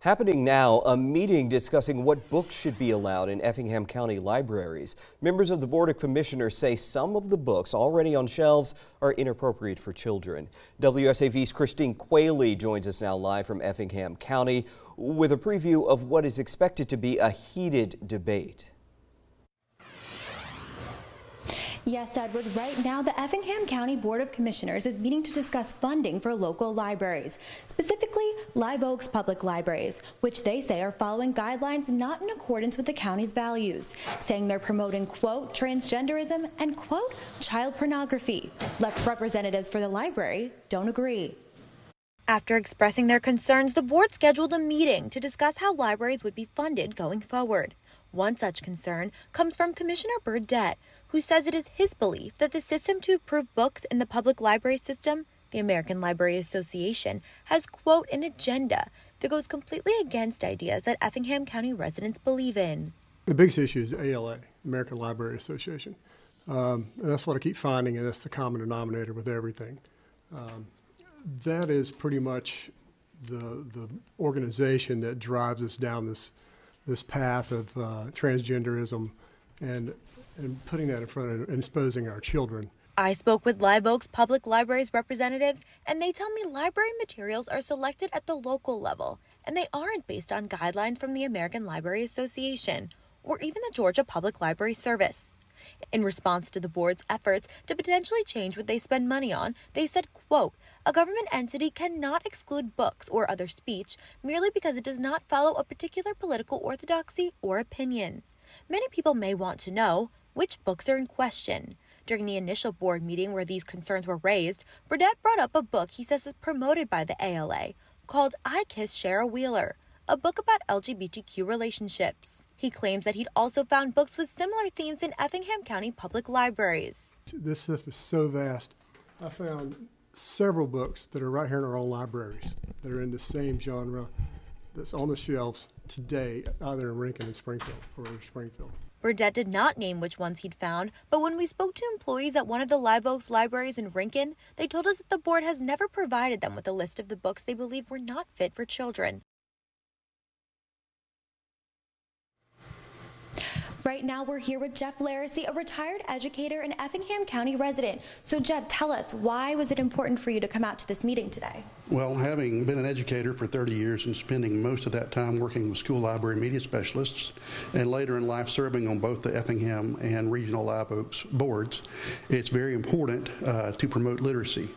Happening now, a meeting discussing what books should be allowed in Effingham County libraries. Members of the Board of Commissioners say some of the books already on shelves are inappropriate for children. WSAV's Christine Quayle joins us now live from Effingham County with a preview of what is expected to be a heated debate. Yes, Edward, right now the Effingham County Board of Commissioners is meeting to discuss funding for local libraries, specifically Live Oak's public libraries, which they say are following guidelines not in accordance with the county's values, saying they're promoting, quote, transgenderism and, quote, child pornography. Representatives for the library don't agree. After expressing their concerns, the board scheduled a meeting to discuss how libraries would be funded going forward. One such concern comes from Commissioner Burdett, who says it is his belief that the system to approve books in the public library system, the American Library Association, has, quote, an agenda that goes completely against ideas that Effingham County residents believe in. The biggest issue is ALA, American Library Association. And that's what I keep finding, and that's the common denominator with everything. That is pretty much the organization that drives us down this path of transgenderism and putting that in front of and exposing our children. I spoke with Live Oak's Public Libraries representatives, and they tell me library materials are selected at the local level, and they aren't based on guidelines from the American Library Association or even the Georgia Public Library Service. In response to the board's efforts to potentially change what they spend money on, they said, quote, a government entity cannot exclude books or other speech merely because it does not follow a particular political orthodoxy or opinion. Many people may want to know which books are in question. During the initial board meeting where these concerns were raised, Burdett brought up a book he says is promoted by the ALA called I Kiss Shara Wheeler, a book about LGBTQ relationships. He claims that he'd also found books with similar themes in Effingham County public libraries. This stuff is so vast. I found several books that are right here in our own libraries that are in the same genre that's on the shelves today, either in Lincoln and Springfield or Springfield. Burdett did not name which ones he'd found, but when we spoke to employees at one of the Live Oaks libraries in Rincon, they told us that the board has never provided them with a list of the books they believe were not fit for children. Right now, we're here with Jeff Laracy, a retired educator and Effingham County resident. So, Jeff, tell us, why was it important for you to come out to this meeting today? Well, having been an educator for 30 years and spending most of that time working with school library media specialists, and later in life serving on both the Effingham and regional Live Oaks boards, it's very important to promote literacy.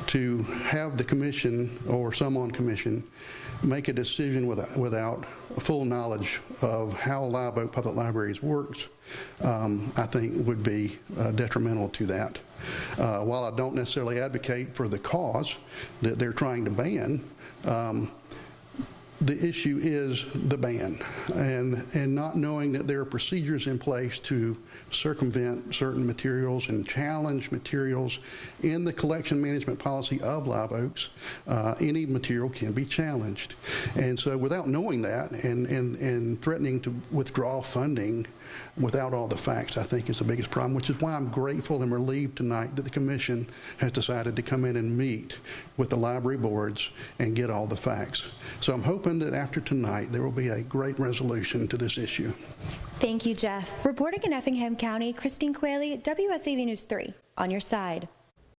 To have the commission or some on commission make a decision without full knowledge of how Live Oak Public Libraries works, I think would be detrimental to that. While I don't necessarily advocate for the cause that they're trying to ban, the issue is the ban and not knowing that there are procedures in place to circumvent certain materials and challenge materials in the collection management policy of Live Oaks. Any material can be challenged. And so without knowing that and threatening to withdraw funding without all the facts, I think is the biggest problem, which is why I'm grateful and relieved tonight that the commission has decided to come in and meet with the library boards and get all the facts. So I'm hoping that after tonight there will be a great resolution to this issue. Thank you, Jeff. Reporting in Effingham County, Christine Quayle, WSAV News 3, on your side.